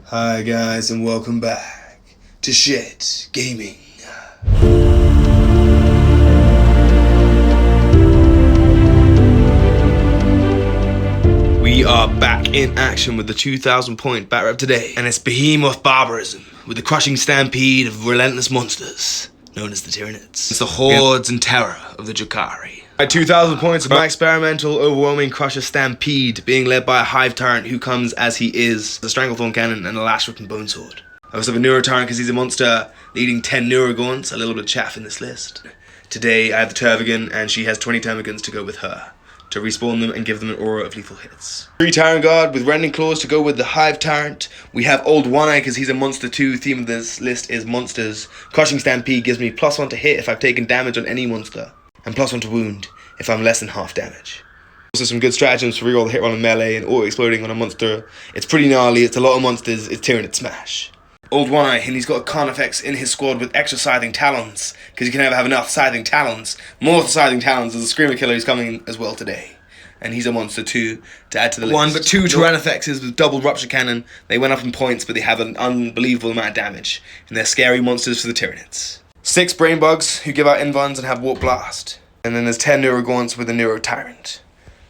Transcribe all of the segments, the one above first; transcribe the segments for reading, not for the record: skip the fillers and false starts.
Hi guys, and welcome back to Shit Gaming. We are back in action with the 2,000 point bat rep today, and it's behemoth barbarism with the crushing stampede of relentless monsters known as the Tyranids. It's the hordes and terror of the Drukhari. At 2,000 points of my experimental overwhelming crusher Stampede, being led by a hive tyrant who comes as he is, the Stranglethorn Cannon and a lash-ripping bone sword. I also have a neuro tyrant because he's a monster, leading 10 neurogons, a little bit of chaff in this list. Today I have the Tervigan, and she has 20 termagants to go with her, to respawn them and give them an aura of lethal hits. 3 Tyrant Guard with Rending Claws to go with the Hive Tyrant. We have Old One-Eye because he's a monster too. Theme of this list is monsters. Crushing Stampede gives me +1 to hit if I've taken damage on any monster, and +1 to wound if I'm less than half damage. Also some good stratagems for reroll the hit roll and melee and auto-exploding on a monster. It's pretty gnarly, it's a lot of monsters, it's Tyranid Smash. Old One-Eye, and he's got Carnifex in his squad with extra Scything Talons, because you can never have enough Scything Talons. More Scything Talons. There's a Screamer Killer who's coming as well today, and he's a monster too, to add to the list. 1 but 2 Tyrannifexes with double Rupture Cannon. They went up in points, but they have an unbelievable amount of damage, and they're scary monsters for the Tyranids. 6 Brain Bugs, who give out Invuns and have Warp Blast. And then there's 10 Neurogons with a Neuro Tyrant.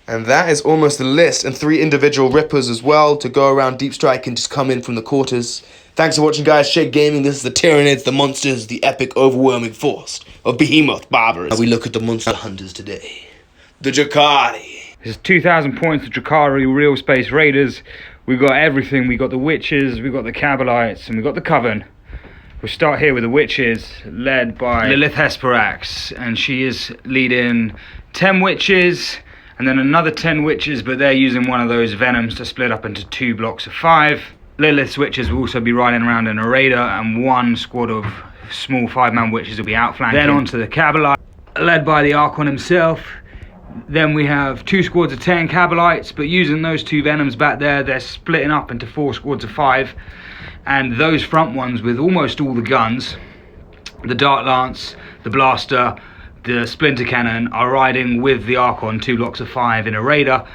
And that is almost the list, and 3 individual Rippers as well to go around Deep Strike and just come in from the quarters. Thanks for watching, guys. Shit Gaming. This is the Tyranids, the monsters, the epic overwhelming force of behemoth barbarism. We look at the monster hunters today. The Drukhari. This is 2,000 points of Drukhari, Real Space Raiders. We've got everything. We've got the Witches, we've got the Cabalites, and we've got the Coven. We'll start here with the Witches, led by Lilith Hesperax, and she is leading 10 Witches, and then another 10 Witches, but they're using one of those Venoms to split up into 2 blocks of 5. Lilith's Witches will also be riding around in a Raider, and 1 squad of small 5-man Witches will be outflanking. Then on to the Cabalite, led by the Archon himself. Then we have 2 squads of 10 Cabalites, but using those 2 Venoms back there, they're splitting up into 4 squads of 5. And those front ones with almost all the guns, the Dart Lance, the Blaster, the Splinter Cannon, are riding with the Archon 2 blocks of 5 in a Raider.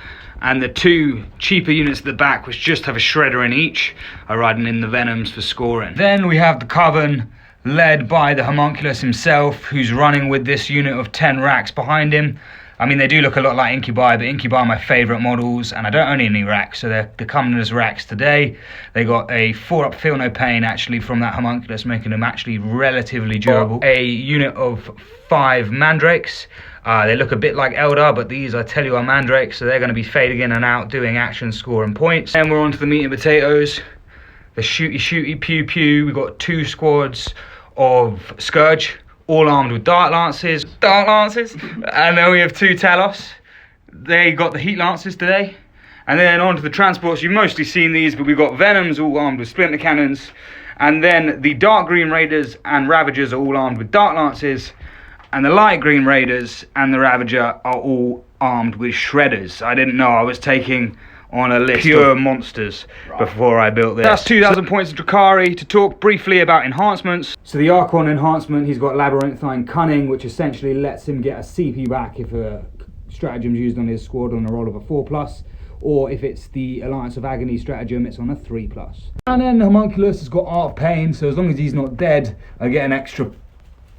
And the 2 cheaper units at the back, which just have a Shredder in each, are riding in the Venoms for scoring. Then we have the Coven, led by the Homunculus himself, who's running with this unit of 10 racks behind him. I mean, they do look a lot like Incubi, but Incubi are my favourite models, and I don't own any racks, so they're coming as racks today. They got a 4-up Feel No Pain, actually, from that Homunculus, making them actually relatively durable. A unit of 5 Mandrakes. They look a bit like Eldar, but these, I tell you, are Mandrakes, so they're going to be fading in and out, doing action, scoring points. Then we're on to the meat and potatoes. The shooty, pew. We've got 2 squads of Scourge, all armed with Dart Lances, and then we have 2 Talos. They got the Heat Lances today. And then on to the transports. You've mostly seen these, but we've got Venoms all armed with Splinter Cannons, and then the Dark Green Raiders and Ravagers are all armed with Dart Lances, and the Light Green Raiders and the Ravager are all armed with Shredders. I didn't know I was taking on a list pure monsters before I built this. That's 2,000 points of Drukari. To talk briefly about enhancements. So the Archon enhancement, he's got Labyrinthine Cunning, which essentially lets him get a CP back if a stratagem's used on his squad on a roll of a 4+, or if it's the Alliance of Agony stratagem, it's on a 3+. And then the Homunculus has got Art of Pain, so as long as he's not dead, I get an extra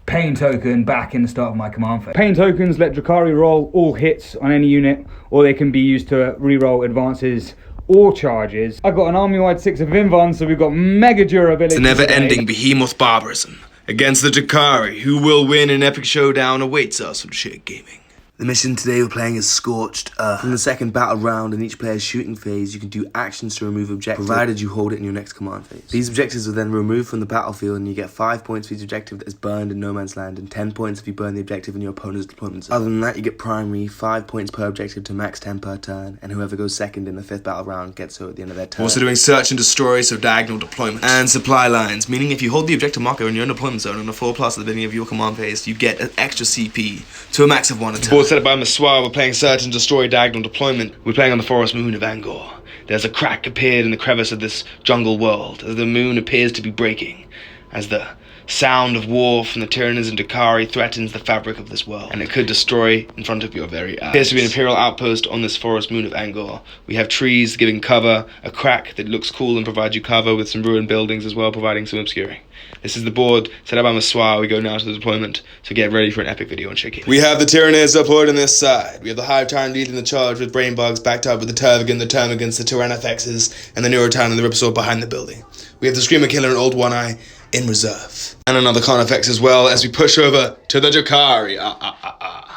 Pain token back in the start of my command phase. Pain tokens let Drukari roll all hits on any unit, or they can be used to reroll advances or charges. I've got an army-wide 6 of Invuns, so we've got mega durability. It's a never-ending behemoth barbarism against the Drukhari, who will win an epic showdown awaits us on Shit Gaming. The mission today we're playing is Scorched Earth. From the second battle round in each player's shooting phase, you can do actions to remove objectives, provided you hold it in your next command phase. These objectives are then removed from the battlefield, and you get 5 points for each objective that is burned in no man's land, and 10 points if you burn the objective in your opponent's deployment zone. Other than that, you get primary, 5 points per objective to max 10 per turn, and whoever goes second in the 5th battle round gets so at the end of their turn. Also doing search and destroy, so diagonal deployment. And supply lines, meaning if you hold the objective marker in your own deployment zone on a 4+ at the beginning of your command phase, you get an extra CP to a max of 1 a turn. Board set up by Maswa. We're playing Search and Destroy Diagonal Deployment. We're playing on the forest moon of Angor. There's a crack appeared in the crevice of this jungle world as the moon appears to be breaking, as the sound of war from the Tyranids and Drukhari threatens the fabric of this world, and it could destroy in front of your very eyes. There appears to be an Imperial outpost on this forest moon of Angor. We have trees giving cover, a crack that looks cool and provides you cover, with some ruined buildings as well, providing some obscuring. This is the board set up by Maswa. We go now to the deployment, so get ready for an epic video on shaking. We have the Tyranids deployed on this side. We have the Hive Tyrant leading the charge with Brain Bugs, backed up with the Tervigan, the Termagants, the Tyrannofexes, and the Neurotown and the Ripsaw behind the building. We have the Screamer Killer and Old One Eye in reserve, and another Carnifex as well as we push over to the Drukhari.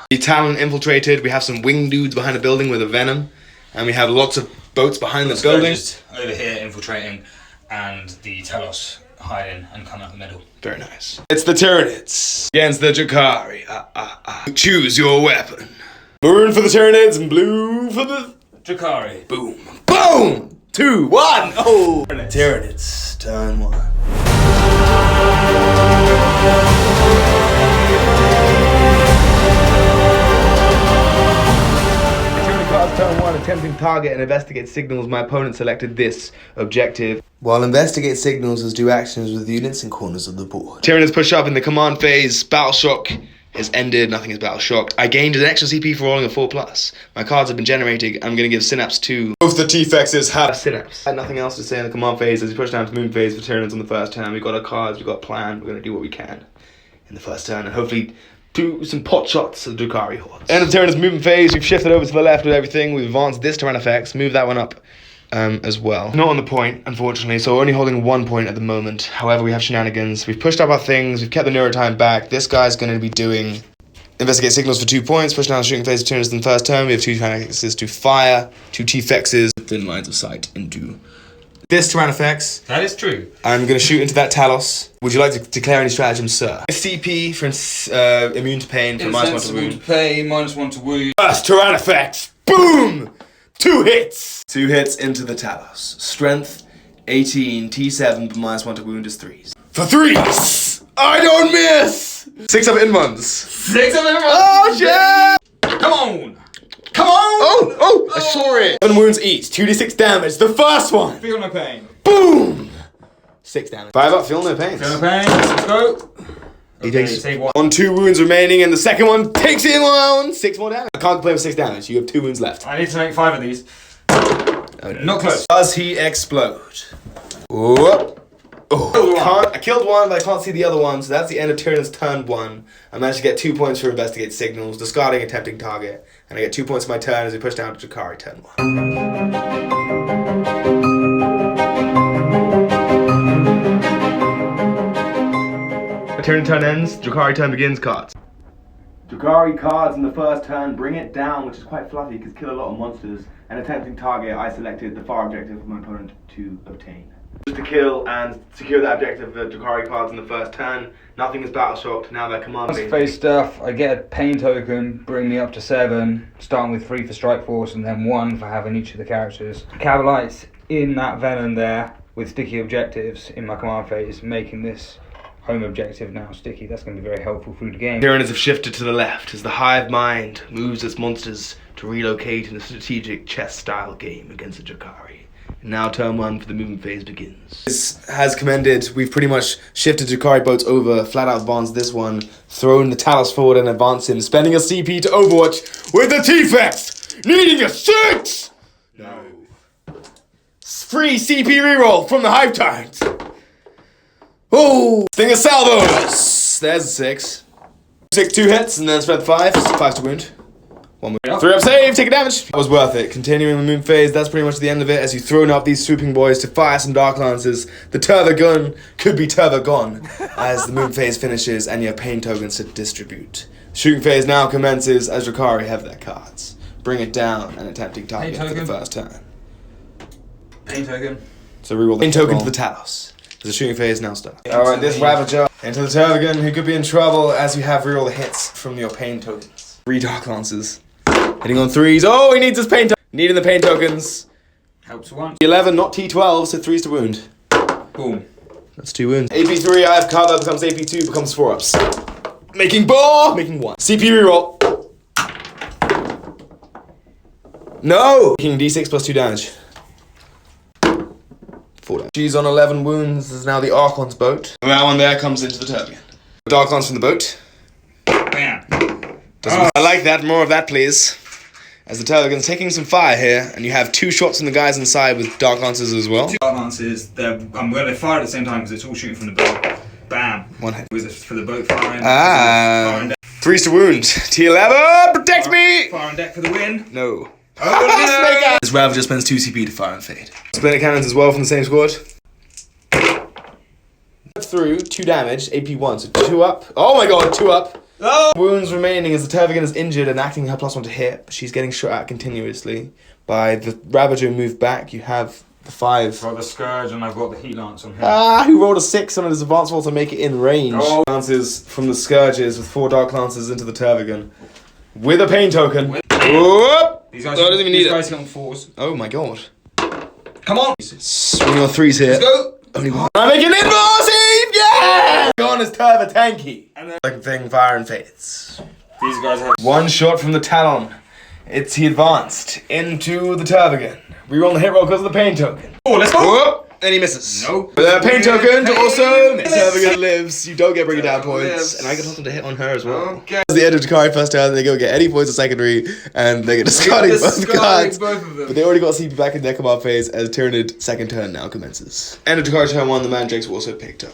The Talon infiltrated. We have some winged dudes behind the building with a Venom, and we have lots of boats behind the building. Over here infiltrating, and the Talos hiding and coming up the middle. Very nice. It's the Tyranids against the Drukhari. Choose your weapon. Maroon for the Tyranids and blue for the Drukhari. Boom. Boom! 2, 1. Oh! Tyranids, turn 1. Turn 1, attempting target and investigate signals. My opponent selected this objective. While investigate signals is do actions with units in corners of the board. Tyranids push up in the command phase. Battle shock is ended. Nothing is battle shocked. I gained an extra CP for rolling a 4+. My cards have been generating. I'm going to give Synapse 2. Both the T-Fexes have Synapse. I had nothing else to say in the command phase as we push down to moon phase for Tyranids on the first turn. We've got our cards, we've got a plan. We're going to do what we can in the first turn and hopefully do some pot shots of the Drukhari hordes. End of Tyranids movement phase. We've shifted over to the left with everything. We've advanced this Tyrannofex, move that one up as well. Not on the point, unfortunately, so we're only holding 1 point at the moment. However, we have shenanigans. We've pushed up our things. We've kept the Neurotime back. This guy's going to be doing investigate signals for 2 points. Push down the shooting phase of Tyranids in the first turn. We have 2 Tyrannofexes to fire, 2 T-Fexes, thin lines of sight into this Tyrannofex. That is true. I'm going to shoot into that Talos. Would you like to declare any stratagem, sir? CP for immune to pain for -1 to wound. Pain, -1 to wound. First Tyrannofex. Boom! 2 hits. 2 hits into the Talos. Strength 18, T7, but -1 to wound is 3s. For 3s! I don't miss! 6 of in-ones. 6 of in-ones! Oh, shit! Come on! Come on! Oh! I saw it! 7 wounds each, 2d6 damage. The first one! Feel no pain. Boom! 6 damage. 5 up, feel no pain. Feel no pain, let's go. He takes 1, 2 wounds remaining, and the second one takes him on 6 more damage. I can't play with 6 damage. You have 2 wounds left. I need to make 5 of these. Oh, no. Not close. Does he explode? Whoop. Oh, I killed one, but I can't see the other one, so that's the end of Tyranids turn 1. I managed to get 2 points for investigate signals, discarding a tempting target, and I get 2 points for my turn as we push down to Drukhari turn 1. Tyranids turn ends, Drukhari turn begins. Cards. Drukhari cards in the first turn, bring it down, which is quite fluffy because kill a lot of monsters, and attempting target, I selected the far objective for my opponent to obtain. Just to kill and secure that objective of the Drukhari cards in the first turn. Nothing is battle shocked, now they're command based. Face stuff, I get a pain token, bring me up to 7, starting with 3 for Strike Force and then 1 for having each of the characters. Cavalites in that Venom there with sticky objectives in my command phase, making this home objective now sticky. That's going to be very helpful through the game. Tyranids have shifted to the left as the Hive Mind moves its monsters to relocate in a strategic chess-style game against the Drukhari. Now turn 1 for the movement phase begins. This has commended. We've pretty much shifted Drukhari boats over, flat out advanced this one, thrown the Talos forward and advanced him, spending a CP to Overwatch with the T-Fex, needing a 6! No. Free CP reroll from the Hive Tyrant. Oh! Thing of salvos! There's a 6. 6, 2 hits, and then spend 5. 5 to wound. 1 wound. 3 up save, take a damage. That was worth it. Continuing the moon phase, that's pretty much the end of it as you've thrown up these swooping boys to fire some Dark Lances. The Turva gun could be Turva gone as the moon phase finishes and you have pain tokens to distribute. Shooting phase now commences as Drukhari have their cards. Bring it down and attempting target for the first turn. Pain token. So reroll the pain token to the Talos. The shooting phase now starts. Alright, this Ravager into the Tervigan, who could be in trouble as you have reroll the hits from your pain tokens. 3 Dark Lances. Hitting on 3s. Oh, he needs his pain token. Needing the pain tokens. Helps 1. 11, not T12, so 3s to wound. Boom. That's 2 wounds. AP3, I have cover, becomes AP2, becomes 4 ups. Making ball! Making 1. CP reroll. No! Making D6 plus 2 damage. 4 damage. She's on 11 wounds. This is now the Archon's boat. And that one there comes into the Turbian. Dark Lance from the boat. Bam. I like that. More of that, please. As the Turbian's taking some fire here, and you have 2 shots from the guys inside with Dark Lances as well. 2 Dark Lances. Where they fire at the same time because it's all shooting from the boat. Bam. 1 hit. Was it for the boat firing? Ah. 3's to wound. T11, protect me! Fire on deck for the win. No. Oh, no. This Ravager spends 2 CP to fire and fade. Splinter cannons as well from the same squad. Through 2 damage, AP 1, so 2 up. Oh my god, 2 up. Oh. Wounds remaining as the Tervigan is injured and acting her +1 to hit, but she's getting shot at continuously. By the Ravager move back, you have the 5. I've got the Scourge and I've got the Heat Lance on here. Who rolled a 6 on his advanced roll to make it in range. Oh. Lances from the Scourges with 4 Dark Lances into the Tervigan. With a pain token. Whoop! These guys, doesn't even need guys get on 4s. Oh my god. Come on! Swing on 3s here. Let's go! Only 1. I'm making it Save! Yeah! On his Turva tanky. And then like thing fire and fades. These guys have 1 shot from the Talon. He advanced into the Turvigan. We roll the hit roll because of the pain token. Oh, let's go! Whoop! And he misses. Nope. The pain token Pain also. miss. Turvigan lives. You don't get bringing down points. Lives. And I get something to hit on her as well. Okay. At the end of Drukhari first turn, they go get any points of secondary, and they get discarding both cards. Both of them. But they already got CP back in their command phase as Tyranid second turn now commences. End of Drukhari turn 1, the Mandrakes were also picked up.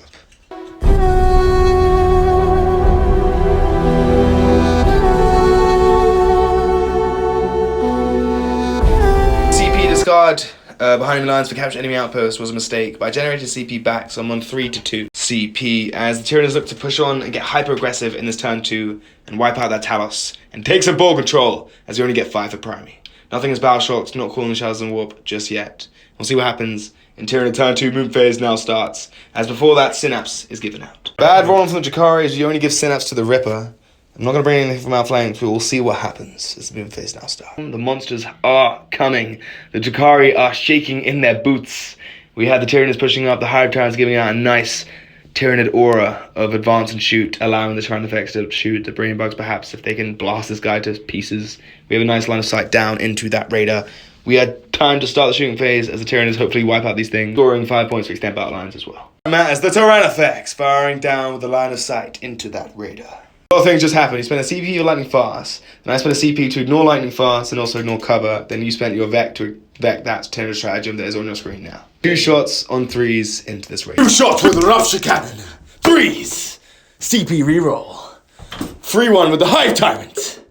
CP discard behind enemy lines for capture enemy outpost was a mistake, but I generated CP back, so I'm on 3 to 2 CP as the Tyranids look to push on and get hyper aggressive in this turn 2 and wipe out that Talos and take some ball control as you only get 5 for primary. Nothing is battle shocked, not calling the shadows and warp just yet. We'll see what happens in Tyranid turn 2 moon phase now starts, as before that Synapse is given out. Bad rolling from the Drukhari is you only give Synapse to the Ripper. I'm not going to bring anything from our flanks, but we'll see what happens as the moon phase now starts. The monsters are coming. The Drukhari are shaking in their boots. We have the Tyranids pushing up, the Hive Tyrants giving out a nice Tyranid aura of advance and shoot, allowing the Tyrant effects to shoot the Brain Bugs perhaps if they can blast this guy to pieces. We have a nice line of sight down into that Raider. We had time to start the shooting phase as the Tyranids hopefully wipe out these things, scoring 5 points for extend battle lines as well. As the Tyrant effects firing down with the line of sight into that Raider. A lot of things just happened. You spent a CP for lightning fast, and I spent a CP to ignore lightning fast and also ignore cover. Then you spent your Vec to Vec that Tyranid stratagem that is on your screen now. 2 shots on 3s into this Raider. 2 shots with the Rupture Cannon. 3s. CP reroll. 3-1 with the Hive Tyrant.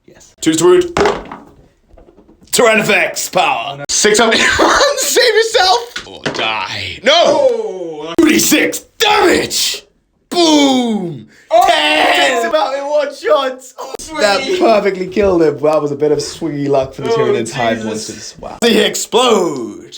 Yes. 2's to wound. Tyrant effects power. 6 up. Save yourself or die. No. 2d6 damage. Boom! Oh, 10! Takes him out in 1 shot! Oh, that perfectly killed him. That was a bit of swingy luck for the Tyranids Hive monsters. Wow. They explode!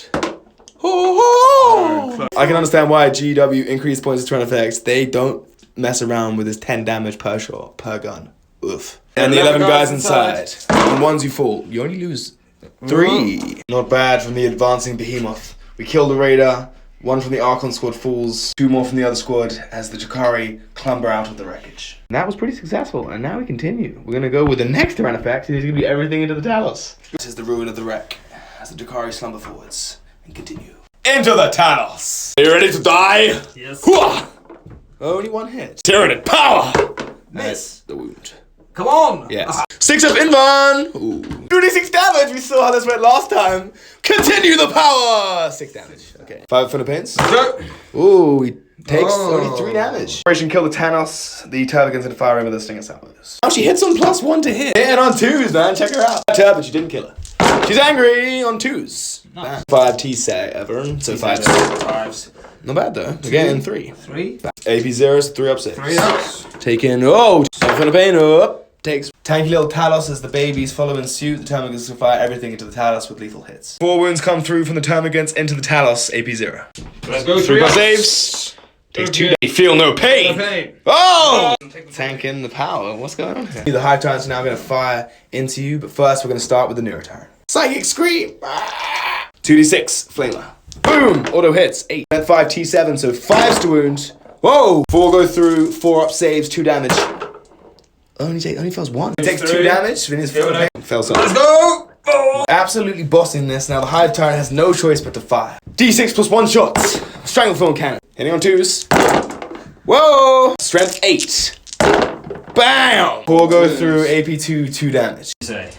Oh, I can understand why GW increased points of turn effects. They don't mess around with this 10 damage per shot, per gun. Oof. And the 11 guys inside. And once you fall, you only lose 3. Not bad from the advancing behemoth. We kill the Raider. 1 from the Archon squad falls, 2 more from the other squad as the Drukhari clumber out of the wreckage. And that was pretty successful, and now we continue. We're going to go with the next Tyrant effect, and he's going to be everything into the Talos. This is the ruin of the wreck, as the Drukhari slumber forwards, and continue. Into the Talos! Are you ready to die? Yes. Hooah! Only 1 hit. Tyranid power! Miss. The wound. Come on! Yes. 6 up Invan! Ooh. 2d6 damage! We saw how this went last time. Continue the power! 6 damage. Okay. 5 for the pains. Ooh, he takes only 3 damage. Operation kill the Thanos. The Turbigans in the fire ring with the Stinger Salvos. Oh, she hits on +1 to hit. And on 2s, man. Check her out. But you didn't kill her. She's angry on 2s. Nice. 5 T7, so 5 5s. Not bad though. Again, 3. 3. AP 0s, 3 up 6. 3 ups. Taking, oh, 7 for the pain up. Takes tanky little Talos as the babies follow in suit. The Termagants can fire everything into the Talos with lethal hits. 4 wounds come through from the Termagants into the Talos, AP 0. Let's go 3 plus saves. Takes 2 days. Feel no pain. No pain. Oh! Tanking the power. What's going on here? The Hive Tyrants are now going to fire into you, but first we're going to start with the Neurotyrant. Psychic Scream! 2d6, Flamer. Boom! Auto hits. 8. And 5 T7, so 5s to wound. Whoa! 4 go through, 4 up saves, 2 damage. Only fails 1. It takes 2 damage. Fell some. Let's go! Absolutely bossing this. Now the Hive Tyrant has no choice but to fire. D6 plus 1 shots. Stranglethorn cannon. Hitting on 2s. Whoa! Strength 8. Bam! 4 go through, AP 2 damage.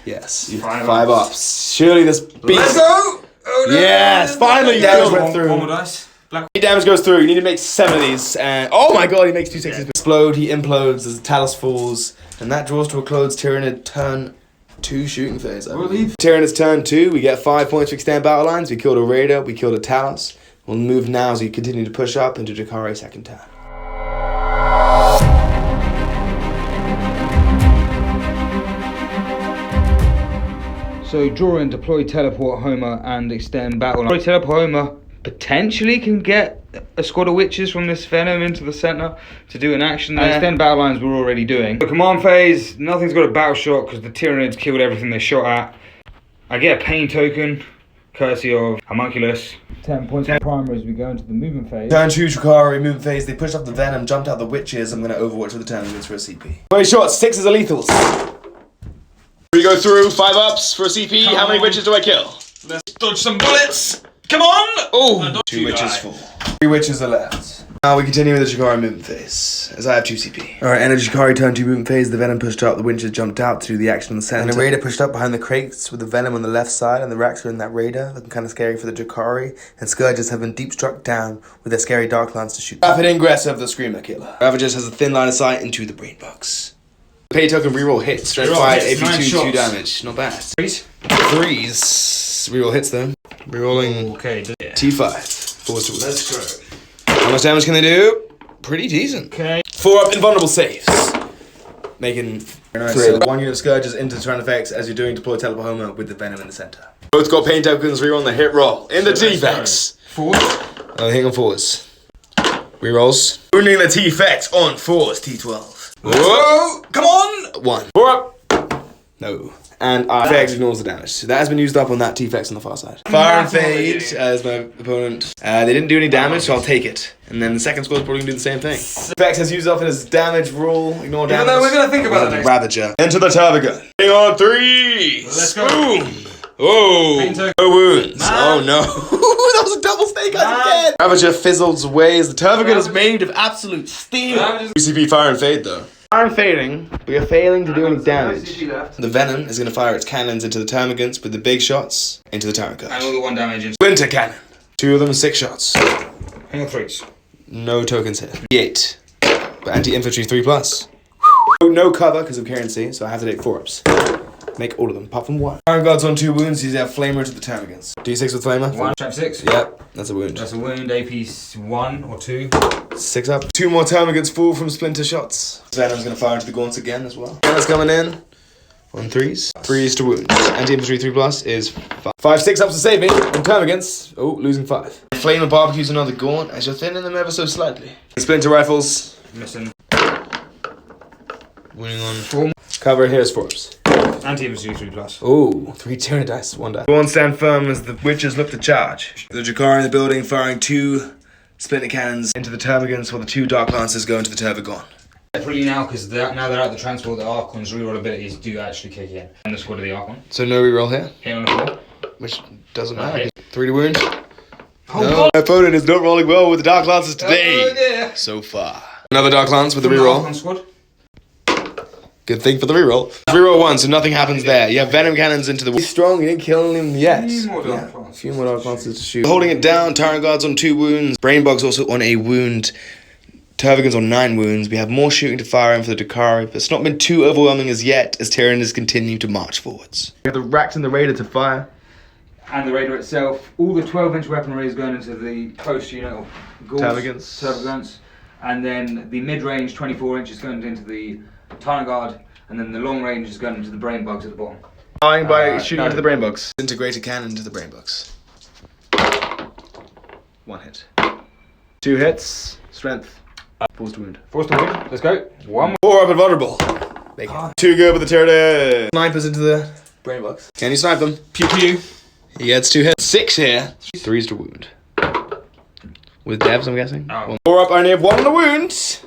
Yes. 5 ups. Surely this beast. Let's go! Oh, no. Yes! Finally, damage went through. One more dice. 8 damage goes through. You need to make 7 of these. And oh my god, he makes 2 6s. Explode. He implodes as the Talus falls, and that draws to a closed Tyranid turn 2 shooting phase. Tyranid's turn 2. We get 5 points for extend battle lines. We killed a Raider. We killed a Talus. We'll move now as we continue to push up into Drukhari's second turn. So draw in, deploy Teleport Homer and extend battle line. Deploy Teleport Homer potentially can get a squad of witches from this Venom into the center to do an action there. Extend battle lines we're already doing. The command phase, nothing's got a battle shot because the Tyranids killed everything they shot at. I get a pain token, courtesy of Homunculus. 10 points for primer as we go into the movement phase. Turn 2 Drukhari, movement phase. They pushed up the Venom, jumped out the witches. I'm going to overwatch with the Tyranids for a CP. 20 shots, 6 is a lethals. We go through 5 ups for a CP. Come How many on. witches do I kill? Let's dodge some bullets. Come on! Oh, 2 witches full. 3 witches are left. Now we continue with the Drukhari movement phase, as I have 2 CP. Alright, and a Drukhari turn 2 movement phase. The Venom pushed up, the witches jumped out to do the action in the center. And the Raider pushed up behind the crates with the Venom on the left side, and the Racks are in that Raider, looking kind of scary for the Drukhari. And Scourges have been deep struck down with their scary Dark Lance to shoot. Rapid ingress of the Screamer Killer. Ravagers has a thin line of sight into the brain box. Pay token reroll hits. Strength 5, AP 2 damage. Not bad. 3s. Reroll hits though. Rerolling Okay, T5. 4 to let's go. How much damage can they do? Pretty decent. Okay. 4 up invulnerable saves. Making 3. 1 unit of Scourges into turn effects as you're doing deploy Teleport Homer with the Venom in the center. Both got pain tokens. Reroll on the hit roll. In the T-Vex. 4. Hitting on 4s. Rerolls. Wounding the T-Vex on 4s. T12. Whoa! Come on! 1. 4 up. No. And T-Vex ignores the damage. So that has been used up on that T-Vex on the far side. Fire and Fade as my opponent. They didn't do any damage, so I'll take it. And then the second squad's probably gonna do the same thing. T-Vex has used up his damage rule. Ignore damage. No, we're gonna think about it next. Ravager. Into the Turbogun. Hitting on 3. Let's go. Boom. Oh, no wounds. Oh no. That was a double snake eyes again. Ravager fizzles away as the Turbogun is made of absolute steel. UCP Fire and Fade though. Fire and fading, we are failing to do any damage. The Venom is going to fire its cannons into the Termagants with the big shots into the Tyrant. And all the 1 damage into Winter Cannon. 2 of them, 6 shots. hang on 3s. No tokens here. 8. But anti-infantry 3+. No cover because of currency, so I have to take 4 ups. Make all of them, apart from 1. Iron God's on 2 wounds, he's have Flamer to the Termagants. D6 with Flamer. 1, strength 6. Yep, that's a wound. That's a wound, AP 1 or 2. 6 up. 2 more Termagants fall from splinter shots. Venom's gonna fire into the gaunts again as well. Venom's coming in. On 3s. 3s to wound. Anti-infantry 3+ is 5. 5, 6 ups to save me. On Termagants. Oh, losing 5. Flamer barbecues another gaunt as you're thinning them ever so slightly. Splinter rifles. Missing. Winning on 4. Cover, here's 4 ups. Anti-infantry 3+. Oh, 3 Tyranid dice, 1 die. Gaunt stand firm as the witches look to charge. The Drukhari in the building firing 2 splinter cannons into the Termagants while the 2 Dark Lancers go into the Turbogon. Separately now, because now they're at the transport, the Archon's reroll abilities do actually kick in. And the squad of the Archon. So no reroll here? Hit on the floor. Which doesn't matter. 3 to wound. Oh, No, God. my opponent is not rolling well with the Dark Lancers today. Oh, dear. So far. Another Dark Lance with the From reroll. Archon squad. Good thing for the reroll. Reroll 1, so nothing happens there. You have Venom cannons into the... He's strong, you didn't kill him yet. A few more Dark Lances. A few more Dark Lances to shoot. Holding it down, Tyrant Guards on 2 wounds. Brainbug's also on a wound. Turbogun's on 9 wounds. We have more shooting to fire in for the Drukhari, but it's not been too overwhelming as yet as Tyranids continue to march forwards. We have the Racks and the Raider to fire. And the Raider itself. All the 12-inch weaponry is going into the post unit of Turbogants. And then the mid-range 24 inch is going into the Tyrant Guard. And then the long range is going into the brain bugs at the bottom. Firing by shooting into the brain bugs. Integrated cannon into the brain bugs. 1 hit. 2 hits. Strength. Force to wound. Force to wound. Let's go. 1 more. 4 up and vulnerable. Make it. 2 good with the Tyranids. Snipers into the brain bugs. Can you snipe them? Pew pew. He gets 2 hits. 6 here. 3's to wound. With devs, I'm guessing. Oh. 4 up, only have 1 on the wound.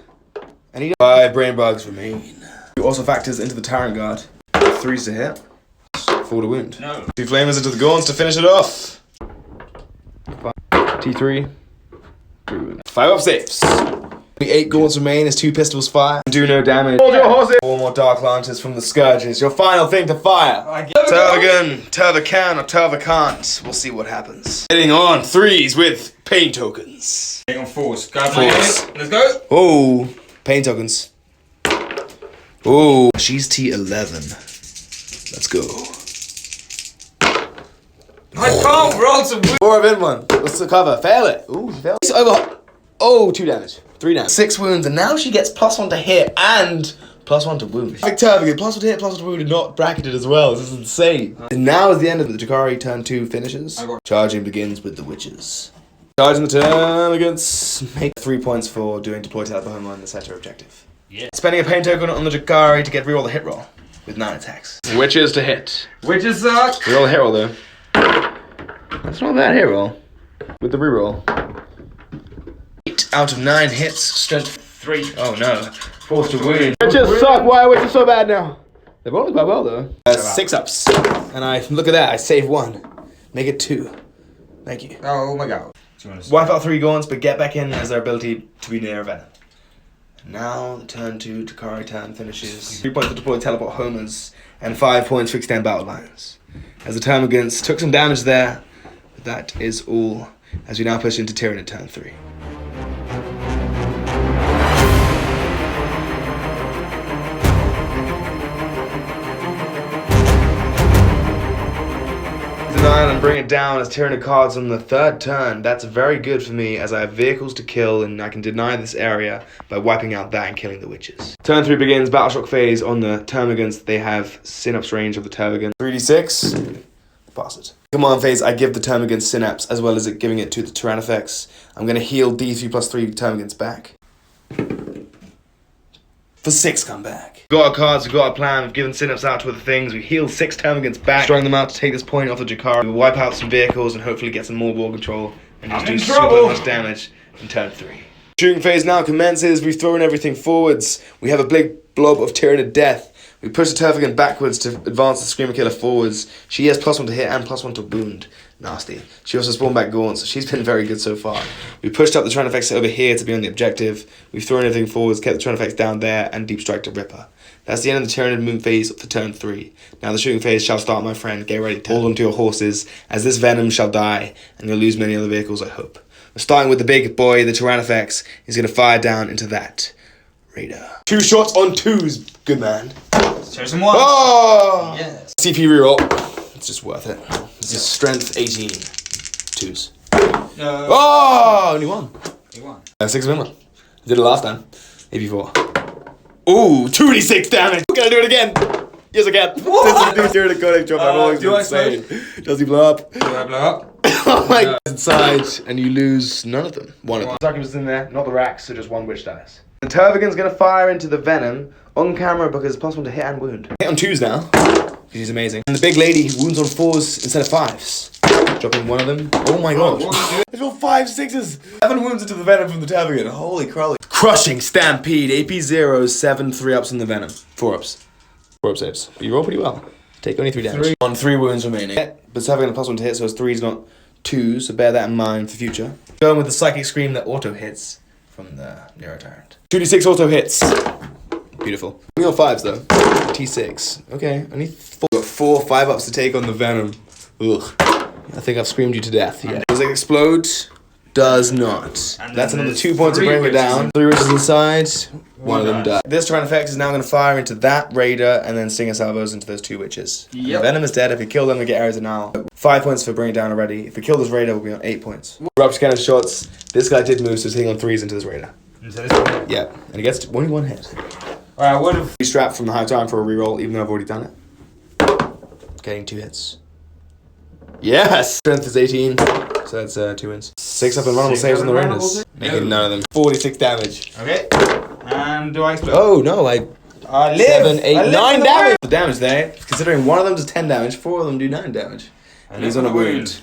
And 5 brain bugs remain. 2 also factors into the Tyrant Guard. 3's to hit. 4 to wound. No. 2 flamers into the gaunts to finish it off. T3. 3 wounds. 5 up saves. The 8 gaunts remain as 2 pistols fire. Do no damage. Hold your horses. 4 more dark lanterns from the scourges. Your final thing to fire. Turvagan, Turva can or Turva can't. We'll see what happens. Hitting on 3s with pain tokens. Hitting on 4s. Force. Let's go. Oh, pain tokens. Oh, she's T11. Let's go. I can't roll some wood. 4 of in one. What's the cover? Fail it. Ooh, fail. Over. Oh, 2 damage. 3 damage. 6 wounds, and now she gets +1 to hit and +1 to wound. Like Turvagan, +1 to hit, +1 to wound, and not bracketed as well. This is insane. And now is the end of the Drukhari turn 2 finishes. Charging begins with the witches. Charging the turn against. Make 3 points for doing deploy to the home line, the center objective. Yeah. Spending a pain token on the Drukhari to get reroll the hit roll with 9 attacks. Witches to hit. Witches suck. Reroll the hit roll though. That's not a bad hit roll. With the reroll. 8 out of 9 hits. Strength 3. Oh no. Force to wound. Witches suck. Why are witches so bad now? They're rolling quite well though. 6 ups. And I look at that. I save 1. Make it 2. Thank you. Oh my god. Wipe out 3 gaunts, but get back in as their ability to be near a venom. Now, the turn 2 Drukhari turn finishes. 3 points to deploy teleport homers, and 5 points to extend battle lines. As the termagants took some damage there, but that is all, as we now push into Tyranid turn 3. Denial and bring it down as Tyranid cards on the 3rd turn. That's very good for me as I have vehicles to kill and I can deny this area by wiping out that and killing the witches. Turn 3 begins Battleshock phase on the termagants. They have synapse range of the termagant. 3d6. Pass it. Command phase, I give the termagant synapse as well as it giving it to the Tyrannifex. I'm going to heal D3+3 termagants back. For 6 come back. We've got our cards, we've got our plan, we've given synapse out to other things, we heal 6 termagants back, throwing them out to take this point off the Drukhari. We'll wipe out some vehicles and hopefully get some more war control and just do super much damage in turn 3. Shooting phase now commences, we've thrown everything forwards, we have a big blob of Tyranid death. We push the Tervagan backwards to advance the Screamer Killer forwards. She has +1 to hit and +1 to wound. Nasty. She also spawned back gaunts, so she's been very good so far. We pushed up the Tyrannifex over here to be on the objective. We've thrown everything forwards, kept the Tyrannifex down there, and deep strike to Ripper. That's the end of the Tyranid moon phase for turn 3. Now the shooting phase shall start, my friend. Get ready to hold on to your horses, as this venom shall die, and you'll lose many other vehicles, I hope. We're starting with the big boy, the Tyrannifex. He's going to fire down into that Raider. 2 shots on 2s, good man. Shows him 1. Oh! Yes. CP reroll. It's just worth it. This is strength 18. 2s. No. Oh! Only 1. He won. 6 of them. Did it last time. AP4. Ooh, 2d6 damage. Can I do it again? Yes, I can. What? This is the coding job. I've always been insane. Does he blow up? Do I blow up? Oh my god. Inside, and you lose none of them. One of them. Succubus in there, not the racks, so just 1 witch dice. The Tervagan's gonna fire into the venom on camera because it's possible to hit and wound. Hit on 2s now, because he's amazing. And the big lady wounds on 4s instead of 5s. Dropping 1 of them. Oh my god. There's all 5 6s. 7 wounds into the venom from the Tervagan. Holy crolly. Crushing Stampede. AP 0, 7 3-ups in the venom. 4-ups. 4-up saves. But you roll pretty well. Take only 3 damage. On 3 wounds remaining. But Tervagan a +1 to hit, so it's 3s, not 2s, so bear that in mind for future. Going with the Psychic Scream that auto hits from the Nero Tyrant. 2d6 auto hits. Beautiful. We on 5s though. T6. Okay, only 4. Got 4 5-ups to take on the venom. Ugh. I think I've screamed you to death. Yeah. Does it explode? Does not. That's another 2 points to bring it down. 3 witches inside. 1 of them died. This Tyrannifex is now going to fire into that Raider and then Stinger Salvos into those 2 witches. Yep. Venom is dead. If we kill them, we get Ares and Owl. 5 points for bringing it down already. If we kill this Raider, we'll be on 8 points. Rupture cannon shots. This guy did move, so he's hitting on 3s into this Raider. Yeah, and he gets only 1 hit. Alright, I would have strapped from the high time for a reroll, even though I've already done it. Getting 2 hits. Yes! Strength is 18, so that's 2 wins. 6 up and runnable saves on the Raiders. Making none of them. 46 damage. Okay. And do I explode? Oh no, I live! 7, 8, 9 damage! The damage there, considering 1 of them does 10 damage, 4 of them do 9 damage. And he's on a wound.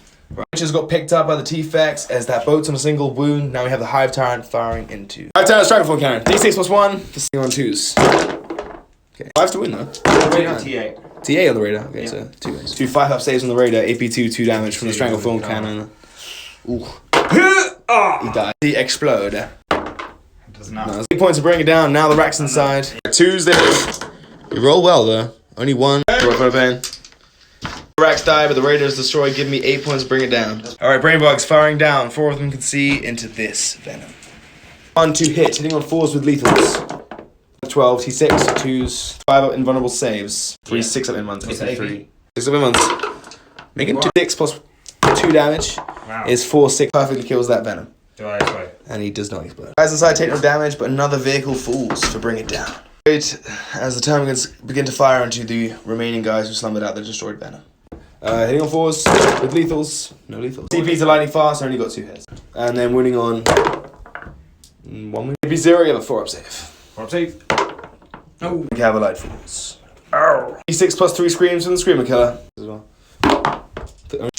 Witches got picked up by the T-Fex as that boat's on a single wound. Now we have the Hive Tyrant firing into. Hive Tyrant Strikeform cannon. D6 +1 for on 2s. Okay. 5s to win though. T8. TA on the radar. Okay, so 2 wins. 2 5-up saves on the radar. AP2, 2 damage from the Strangleform Cannon. Ooh. He died. He explode. Doesn't matter. No, 8 points to bring it down. Now the rack's inside. 2's there. You roll well though. Only 1. Draw for the pain. The racks die, but the raiders destroy. Give me 8 points to bring it down. Alright, brain bugs firing down. 4 of them can see into this venom. 1, 2 hits, hitting on 4s with lethals. 12, T6, 2s, 5-up invulnerable saves. 3, 6-up invuns. 3. 6-up invuns. Making 2 6 plus 2 damage is 4, 6. Perfectly kills that venom. And he does not explode. Guys inside take no damage, but another vehicle falls to bring it down. Wait, as the termagants begin to fire into the remaining guys who slumbered out the destroyed venom. Hitting on 4s with lethals. No lethals. CPs are lightning fast, only got 2 hits. And then winning on 1 win. AP0, you have a 4-up save. 4-up save. Oh. Cavalite falls. Ow. E6 plus 3 screams from the Screamer Killer. As well.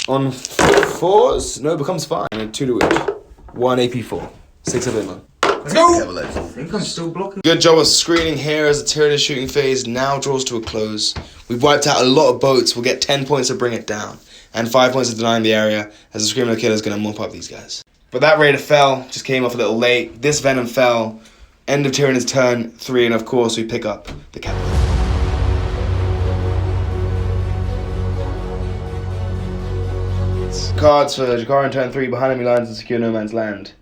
On 4s, no, becomes 5. And 2 to wound. 1 AP4. 6 of inland. Let's go! I think I'm still blocking. Good job of screening here as the Tyranids shooting phase now draws to a close. We've wiped out a lot of boats. We'll get 10 points to bring it down. And 5 points to denying the area as the Screamer Killer is going to mop up these guys. But that raider fell. Just came off a little late. This venom fell. End of Tyranids turn 3, and of course we pick up the capital. Cards for Drukhari in turn 3, behind enemy lines and secure no man's land.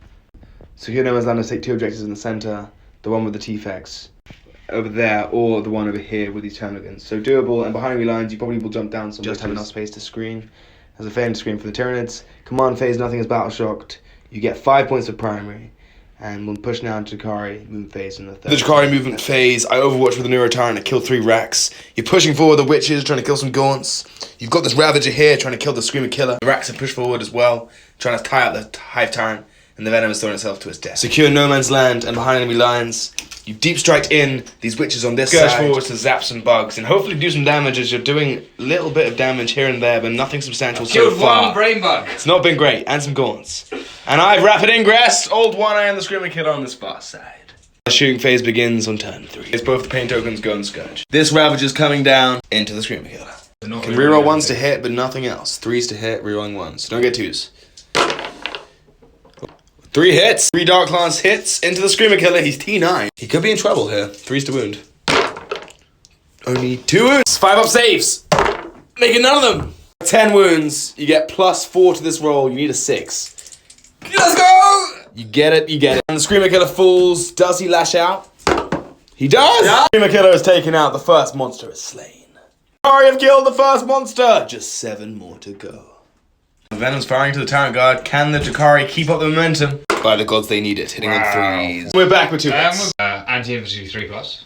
Secure no man's land is take 2 objectives in the center, the one with the T-Fex over there, or the one over here with these termagants. So doable, and behind enemy lines you probably will jump down some, just have enough space to screen. As a fan to screen for the Tyranids. Command phase, nothing is battle shocked. You get 5 points of primary. And we'll push now to Drukhari movement phase in the third. The Drukhari movement phase, I overwatch with a Neuro Tyrant to kill 3 racks. You're pushing forward the witches, trying to kill some gaunts. You've got this Ravager here, trying to kill the Screamer Killer. The racks are pushed forward as well, trying to tie up the Hive Tyrant, and the Venom is throwing itself to its death. Secure no man's land, and behind enemy lines, you deep strike in these witches on this side. Scourge forward to zap some bugs, and hopefully do some damage as you're doing a little bit of damage here and there, but nothing substantial so far. Killed 1 brain bug. It's not been great, and some gaunts. And I've rapid ingress, old One Eye and the Screamer Killer on this far side. The shooting phase begins on turn 3. It's both the pain tokens go and Scourge. This Ravager's coming down into the Screamer Killer. Can reroll 1s to hit, but nothing else. 3s to hit, rerolling 1s. Don't get 2s. 3 hits. 3 Dark Lance hits into the Screamer Killer. He's T9. He could be in trouble here. 3s to wound. Only 2 wounds. 5-up saves. Making none of them. 10 wounds. You get +4 to this roll. You need a 6. Let's go! You get it, you get it. And the Screamer Killer falls. Does he lash out? He does! Yeah. Screamer Killer is taken out. The first monster is slain. Sorry, I've killed the first monster. Just 7 more to go. The Venom's firing to the Tyrant Guard. Can the Drukhari keep up the momentum? By the gods, they need it. Hitting on 3s. We're back with 2 hits. Anti-infantry 3+.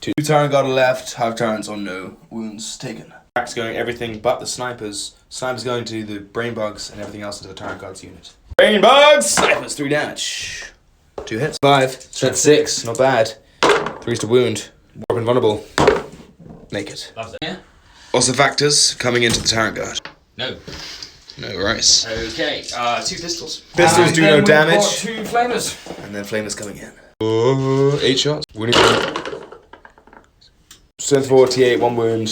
2 Tyrant Guard left. Hive Tyrants on no wounds taken. Cracks going everything but the snipers. Snipers going to the brain bugs and everything else into the Tyrant Guard's unit. Brain bugs! Snipers, 3 damage. 2 hits. 5. Strength 6. Not bad. 3s to wound. Warp invulnerable. Naked. Loves it. Yeah. Also factors coming into the Tyrant Guard. No. No rice. Okay. 2 pistols. Pistols do no damage. Got 2 flamers. And then flamers coming in. Oh, 8 shots. Wounding. Strength 48, 1 wound.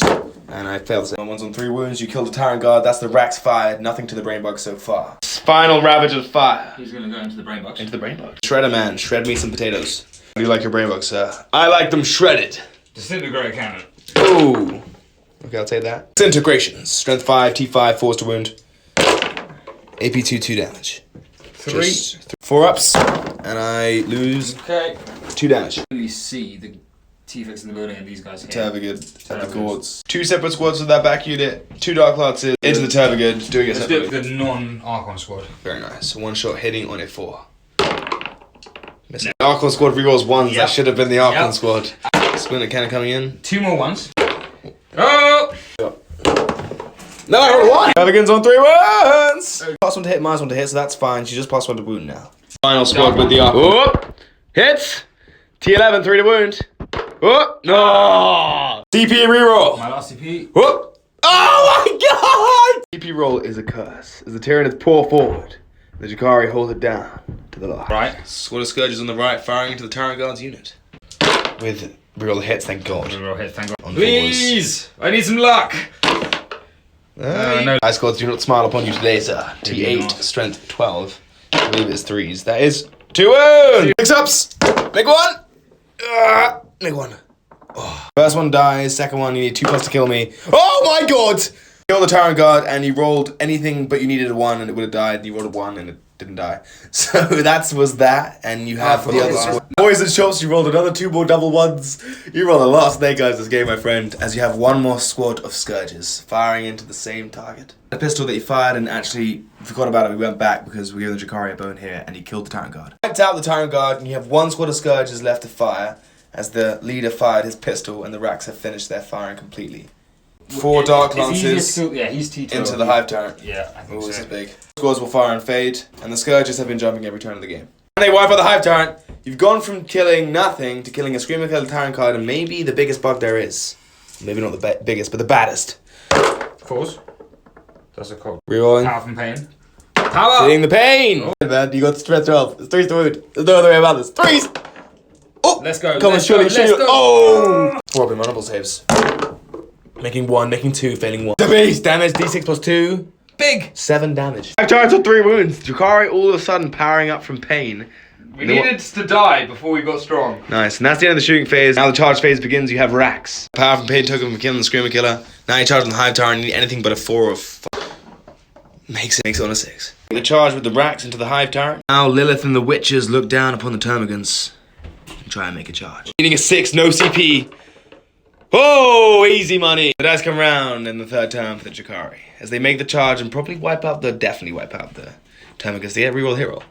And I failed to say. One's on 3 wounds. You killed the Tyrant Guard. That's the racks fired. Nothing to the brain bug so far. Final Ravager's fire. He's gonna go into the brain bugs. Into the brain bugs. Shredder man, shred me some potatoes. How do you like your brain bugs, sir? I like them shredded. Disintegrate cannon. Ooh. Okay, I'll take that. Disintegrations. Strength 5, T5, 4s to wound. AP2, 2 damage. 3. 4 ups. And I lose 2 damage. You see the T-Fex in the building and these guys here. Tervigid and the Gords. 2 separate squads with that back unit. 2 Dark Lances into the Tervigid, doing it separately. Let's do the non-Archon squad. Very nice. 1 shot hitting on a 4. Missing. The Archon squad rerolls 1s. Yep. That should have been the Archon squad. Splinter cannon coming in. 2 more 1s. Oh! No, I rolled 1! Tervigid's on 3 wounds! +1 to hit, -1 to hit, so that's fine. She just +1 to wound now. Final squad with the Archon. Whoop! Hits! T11, 3 to wound. Oh, no! CP reroll. My last CP. Whoop! Oh my god! CP roll is a curse. As the Tyranids pour forward, the Drukhari hold it down to the left. Right. Squad of Scourges on the right, firing into the Tyrant Guard's unit. With Reroll the hits, thank God. Reroll hits, thank God. On Please! I need some luck! No. I scored do not smile upon you today, sir. T8, strength 12. I believe it's 3s. That is 2 wounds! Mix-ups! Make one! Make one. Oh. First one dies, second one you need 2+ to kill me. Oh my God! Kill the Tyrant Guard and you rolled anything but you needed a 1 and it would have died. You rolled a 1 and it didn't die. So that was that, and you have the other squad. Poison shots, you rolled another 2 more double 1s. You rolled a lot of snake eyes this game, my friend, as you have 1 more squad of Scourges firing into the same target. The pistol that you fired and actually forgot about it, we went back because we were the Drukhari a bone here and he killed the Tyrant Guard. Wiped out the Tyrant Guard and you have 1 squad of Scourges left to fire as the leader fired his pistol and the Racks have finished their firing completely. 4 Dark Lances into the Hive Tyrant. Yeah, I think so. This is big. Squads will fire and fade, and the Scourges have been jumping every turn of the game. And they wipe out the Hive Tyrant. You've gone from killing nothing to killing a Screamer Kill Tyrant card and maybe the biggest bug there is. Maybe not the biggest, but the baddest. Of course. That's a call. Rerolling. Power from pain. Power! Feeling the pain! Oh. Man, you got strength 12. It's 3's to wound. There's no other way about this. 3's! Oh! Let's go. Come on, surely. Let's go. Oh! 4 up in vulnerable saves. Making 1, making 2, failing 1. The beast! Damage, D6 plus 2. Big! 7 damage. 5 turns on 3 wounds. Drukhari all of a sudden powering up from pain. We needed to die before we got strong. Nice, and that's the end of the shooting phase. Now the charge phase begins. You have Racks. Power from pain token from killing the Screamer Killer. Now you charge on the Hive Tyrant and you need anything but a 4 or 5. Makes it on a 6. The charge with the Racks into the Hive Tyrant. Now Lilith and the Witches look down upon the Termagants and try and make a charge. Needing a 6, no CP. Oh, easy money. The dice come round in the 3rd turn for the Drukhari. As they make the charge and probably definitely wipe out the Termagants. They get reroll hero.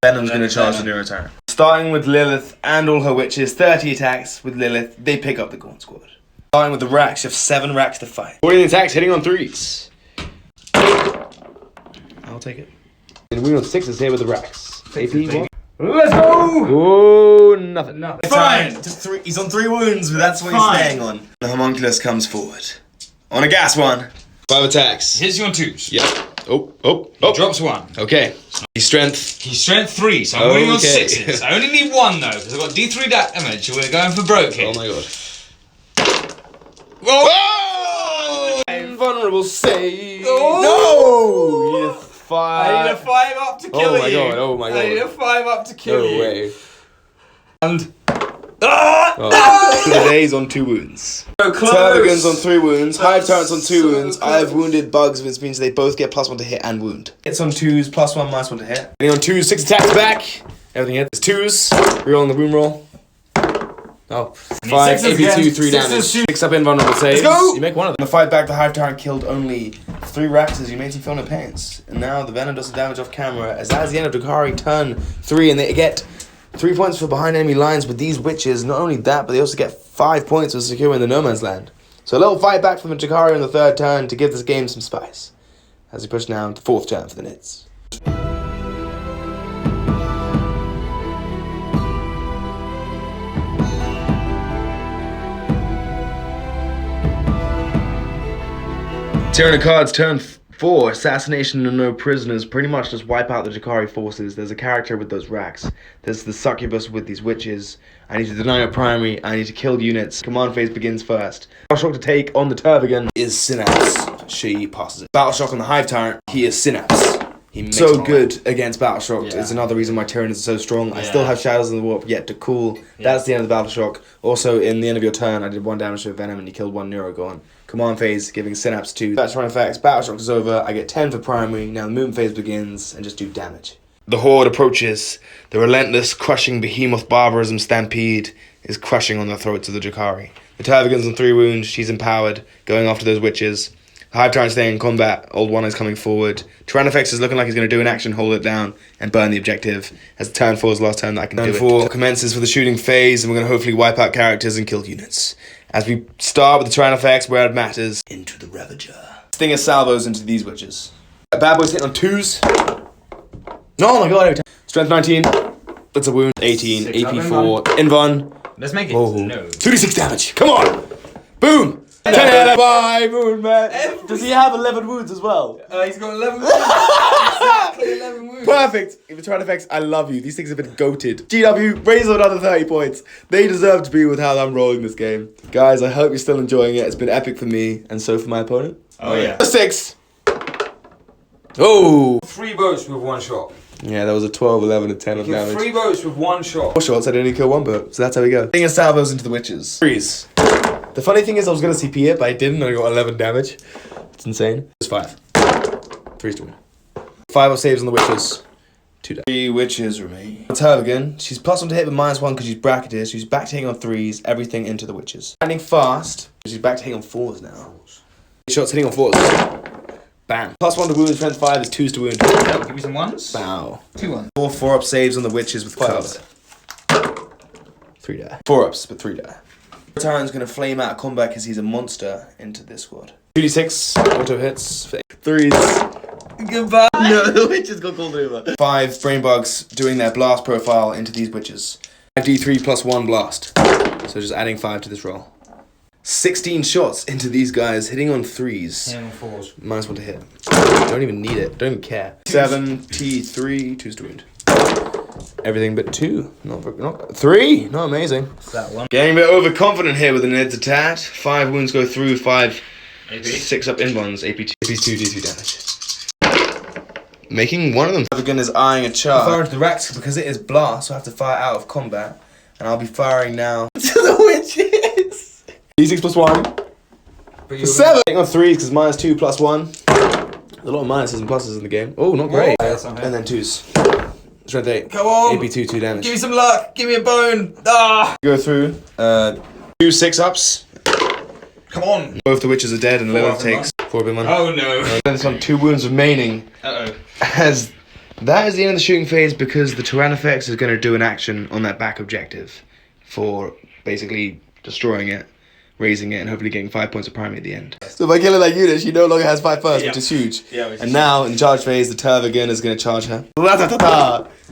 Venom's going to charge the Neuro Tyrant. Starting with Lilith and all her witches, 30 attacks with Lilith, they pick up the Gaunt Squad. Starting with the Racks, you have 7 Racks to fight. 40 attacks, hitting on 3s. I'll take it. And we on 6s here with the Racks. AP, what? Let's go! Oh, nothing. Fine. Just 3. He's on 3 wounds, but that's what he's staying on. The Homunculus comes forward. On a gas 1. 5 attacks. Hits you on 2s. Yep. Oh. Drops 1. Okay. He's strength. He's strength 3, so I'm winning on 6s. I only need 1 though, because I've got D3 damage, so we're going for broke here. Oh my God. Oh! Invulnerable save. Oh! No! You 5. I need a 5 up to kill you. Oh my God. I need a 5 up to kill you. No way. And... Today's on 2 wounds. So close. Termagants on 3 wounds. Hive Tyrants on 2 wounds. I have wounded bugs, which means they both get +1 to hit and wound. Hits on 2s, +1, -1 to hit. Hitting on 2s, 6 attacks back. Everything hits. 2s. Rerolling the wound roll. Oh. 5, AP2, 3 damage. 6 up invulnerable saves. Let's go! You make 1 of them. In the fight back, the Hive Tyrant killed only 3 Racks as you made him feel no pains. And now the Venom does the damage off camera, as that is the end of Drukhari turn 3, and they get 3 points for behind enemy lines with these witches. Not only that, but they also get 5 points for securing the No Man's Land. So a little fight back from the Drukhari in the 3rd turn to give this game some spice. As we push down to 4th turn for the Nits. Tyranids cards turn 4, assassination and no prisoners. Pretty much just wipe out the Drukhari forces. There's a character with those Racks. There's the succubus with these witches. I need to deny your primary. I need to kill units. Command phase begins first. Battleshock to take on the Turbigan is Synapse. She passes it. Battleshock on the Hive Tyrant. He is Synapse. He makes so good against Battleshock. It's another reason why Tyranids are so strong. I still have Shadows in the Warp yet to cool. That's the end of the Battleshock. Also, in the end of your turn, I did 1 damage to Venom and you killed 1 Neurogorn. Command phase, giving Synapse 2. That's run effects. Battleshock is over. I get 10 for primary. Now the movement phase begins and just do damage. The Horde approaches. The relentless, crushing behemoth barbarism Stampede is crushing on the throats of the Drukhari. The Tervigan's on 3 wounds. She's empowered, going after those witches. The Hive Tyrant's staying in combat. Old One is coming forward. Tyrannifex is looking like he's going to do an action, hold it down, and burn the objective. As turn 4 is the last turn that I can do it. Turn 4 commences for the shooting phase, and we're going to hopefully wipe out characters and kill units. As we start with the Tyrannifex, where it matters, into the Ravager. Stinger salvos into these witches. Bad Boy's hitting on 2s. Oh my god, every time. Strength 19. That's a wound. 18. AP 4. Invuln. Let's make it. Oh. No. 36 damage. Come on. Boom. Bye, Moon Man. Does he have 11 wounds as well? He's got 11 wounds. Exactly 11 wounds. Perfect. If it's trying effects, I love you. These things have been goated. GW, raise another 30 points. They deserve to be with how I'm rolling this game. Guys, I hope you're still enjoying it. It's been epic for me, and so for my opponent. Oh yeah. 6. Oh. 3 boats with 1 shot. Yeah, that was a 12, 11, and 10 of damage. 3 boats with 1 shot. 4 shots, I didn't kill 1 boat. So that's how we go. Thing is, salvos into the witches. Freeze. The funny thing is, I was going to CP it, but I didn't. I got 11 damage. It's insane. It's 5. 3's to win. 5 saves on the witches. 2 die. 3 witches remain. It's her again. She's +1 to hit, but -1 because she's bracketed. She's back to hitting on 3s, everything into the witches. Landing fast. She's back to hitting on 4s now. 8 shots hitting on 4s. Bam. +1 to wound, strength 5 is 2s to wound. Give me some 1s. Bow. 2 1. 4 4-up saves on the witches with club. 3 die. 4-ups, but 3 die. Tyrant's gonna flame out of combat because he's a monster into this squad. 2d6, auto hits, 3s. Goodbye. No, the witches got called over. 5 brain bugs doing their blast profile into these witches. 5d3 +1 blast. So just adding 5 to this roll. 16 shots into these guys, hitting on 3s. And 4s. -1 to hit. Don't even need it. Don't even care. 7 T3, 2s to wound. Everything but 2. Not 3. Not amazing. That one. Getting a bit overconfident here with the Ned's attack. 5 wounds go through, 5 AP. 6 up in ones, AP2. AP2 D3 damage. Making one of them. Again is eyeing a charge. Fire into the Rex because it is blast, so I have to fire out of combat. And I'll be firing now to the witches. D6 +1. 7. On 3s because -2 +1. There's a lot of minuses and pluses in the game. Oh, not great. And then 2s. Strength 8. Come on. AP2, 2 damage. Give me some luck. Give me a bone. Ah. Go through. 2 6-ups. Come on. Both the witches are dead and Lilith of them takes 4 of them on. Oh no. There's some 2 wounds remaining. Uh-oh. As that is the end of the shooting phase because the Tyrannifex is going to do an action on that back objective for basically destroying it, raising it, and hopefully getting 5 points of primary at the end. So by killing that unit, she no longer has 5 first, Yeah. which is huge. Yeah, which is and now, in charge phase, the Turvigan is going to charge her.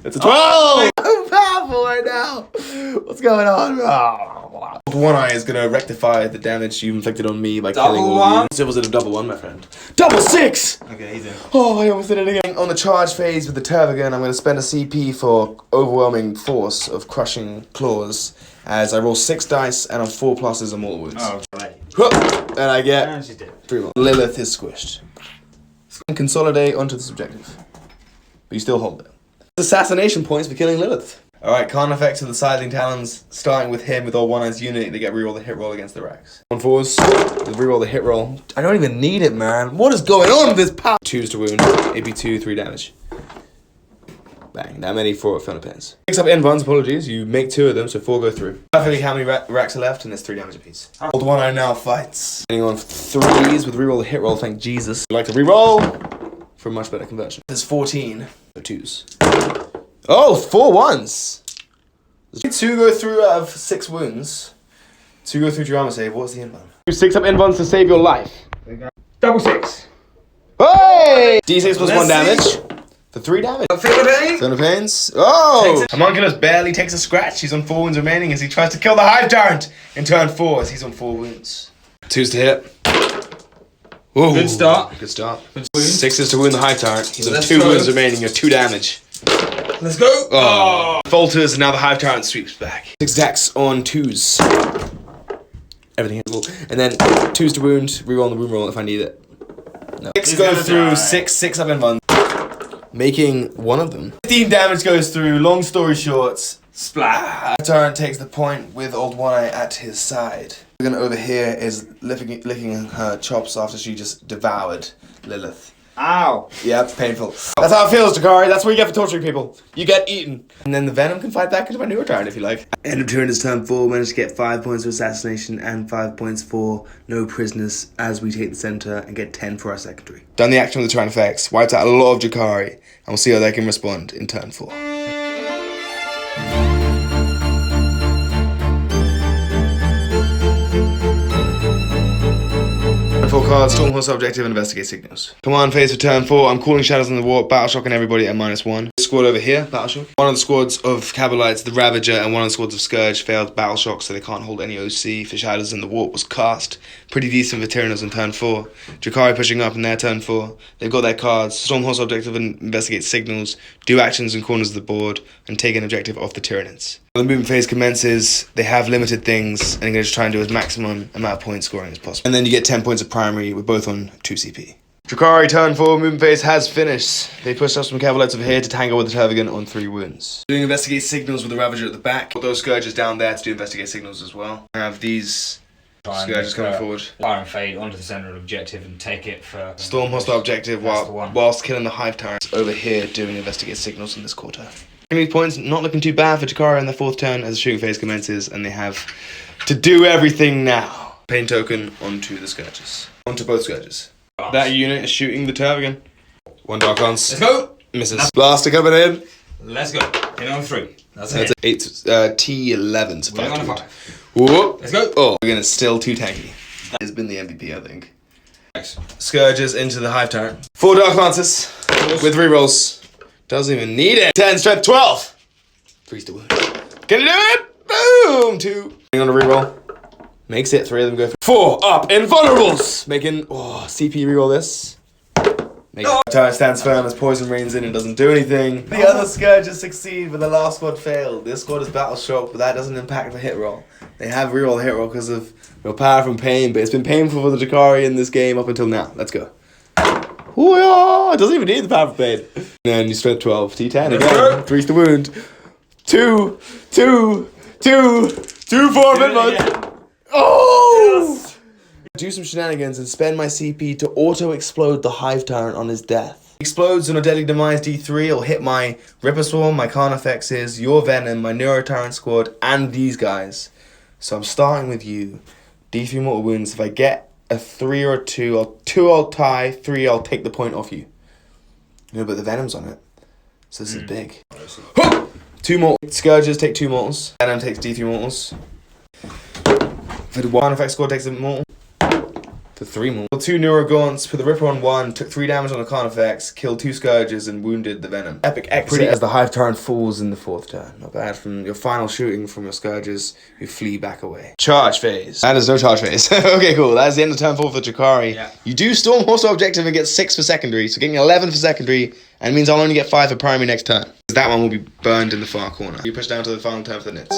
It's a 12! I'm powerful right now! What's going on? One Eye is going to rectify the damage you inflicted on me by killing all of you. So was it a double 1, my friend? Double 6! Okay, he's in. Oh, I almost did it again. On the charge phase with the Turvigan, I'm going to spend a CP for overwhelming force of crushing claws. As I roll 6 dice and on 4 pluses and mortal wounds. Oh, right. And I get And she's dead. 3 more. Lilith is squished. Consolidate onto this objective. But you still hold it. Assassination points for killing Lilith. Alright, con effects of the Scything Talons, starting with him with all One Eye's unit, they get reroll the hit roll against the Rex. On 4s, they reroll the hit roll. I don't even need it, man. What is going on with this power? 2s to wound, AP2, 3 damage. Bang, that many 4 Fona pins. 6 up N1s, apologies, you make 2 of them, so 4 go through. Perfectly how many racks are left, and there's 3 damage apiece. Old One Eye now fights. Getting on 3s with reroll the hit roll, thank Jesus. I'd like to reroll for a much better conversion. There's 14, so 2s. Oh, 4 1s! 2 go through out of 6 wounds. 2 go through to your armor save, what's the inbound? 6 up N1s to save your life. Double 6. Hey! D6 plus 1 damage. For 3 damage. Feel the pains. Oh! Homunculus barely takes a scratch. He's on 4 wounds remaining as he tries to kill the Hive Tyrant in turn 4 as he's on 4 wounds. 2s to hit. Ooh, Good start. Good start. Good wound. 6s to wound the Hive Tyrant. He's on Let's 2 go. wounds remaining. You're 2 damage. Let's go. Oh. Falters and now the Hive Tyrant sweeps back. 6 attacks on 2s. Everything hits. And then 2s to wound, reroll on the wound roll if I need it. No. 6 go through, 6 up in 1. Making one of them. 15 damage goes through, long story short. Splat. Tyrant takes the point with Old One Eye at his side. We're gonna over here is licking her chops after she just devoured Lilith. Ow. Yep, painful. That's how it feels, Drukhari. That's what you get for torturing people. You get eaten. And then the Venom can fight back into my newer Tyrant if you like. End of turn is turn 4. Managed to get 5 points for assassination and 5 points for no prisoners as we take the center and get 10 for our secondary. Done the action with the Tyrannifex. Wiped out a lot of Drukhari. And we'll see how they can respond in turn 4. Turn 4 cards, Storm Horse Objective, and Investigate Signals. Command phase for turn 4, I'm calling Shadows in the Warp, Battle Shocking everybody at -1. This squad over here, Battle Shock. One of the squads of Cabalites, the Ravager, and one of the squads of Scourge failed Battle Shock, so they can't hold any OC for Shadows in the Warp was cast. Pretty decent for Tyranids on turn 4. Drukhari pushing up in their turn 4. They've got their cards, Storm Horse Objective and Investigate Signals, do actions in corners of the board, and take an objective off the Tyranids. When the movement phase commences, they have limited things, and they're going to try and do as maximum amount of point scoring as possible. And then you get 10 points of primary, with both on 2 CP. Drukari turn 4, movement phase has finished. They pushed up some Cavalites over here to tangle with the Tervigan on 3 wounds. Doing Investigate Signals with the Ravager at the back. Put those Scourges down there to do Investigate Signals as well. I have these Scourges coming forward. Fire and Fade onto the centre of objective and take it for... Storm Hostile Objective whilst killing the Hive Tyrants over here doing Investigate Signals in this quarter. These points not looking too bad for Drukari in their 4th turn as the shooting phase commences, and they have to do everything now. Pain token onto the Scourges. Onto both Scourges. That unit is shooting the Tervigan. 1 Dark Lance. Let's go! Misses. Blaster coming in. Let's go. Hit on 3. That's it. 8 T11 to 5. On 5. Whoop. Let's go. Oh, again, it's still too tanky. That has been the MVP, I think. Thanks. Scourges into the Hive Tyrant. 4 Dark Lances with rerolls. Doesn't even need it. 10 strength, 12. 3's to wound. Can you do it? Boom. 2. On a reroll. Makes it. 3 of them go for 4 up. Invulnerables. Making CP reroll this. Tyrant stands firm as poison rains in and doesn't do anything. The other Scourges succeed, but the last squad failed. This squad is Battle Shock, but that doesn't impact the hit roll. They have reroll the hit roll because of real power from pain, but it's been painful for the Drukhari in this game up until now. Let's go. It doesn't even need the power from pain. And then you strength 12, T10 again. 3's to wound. 2 4 mid-month. Oh! Yes. Do some shenanigans and spend my CP to auto-explode the Hive Tyrant on his death. Explodes on a Deadly Demise D3, it'll hit my Ripper Swarm, my Carnifexes, your Venom, my Neuro Tyrant squad, and these guys. So I'm starting with you. D3 mortal wounds. If I get a 3 or a 2, 2 I'll tie, 3 I'll take the point off you. No, but the Venom's on it. So this is big. 2 mortal. Scourges take 2 mortals. Venom takes D3 mortals. For the 1 effect squad takes a mortal. For 3 mortals. 2 Neurogaunts, put the Ripper on 1, took 3 damage on the Carnifex, killed 2 Scourges and wounded the Venom. Epic exit as the Hive Tyrant falls in the 4th turn. Not bad from your final shooting from your Scourges who flee back away. Charge phase. And there's no charge phase. Okay, cool. That's the end of turn 4 for Drukhari. Yeah. You do Storm Horse Objective and get 6 for secondary, so getting 11 for secondary, and it means I'll only get 5 for primary next turn. That one will be burned in the far corner. You push down to the final turn for the Nits.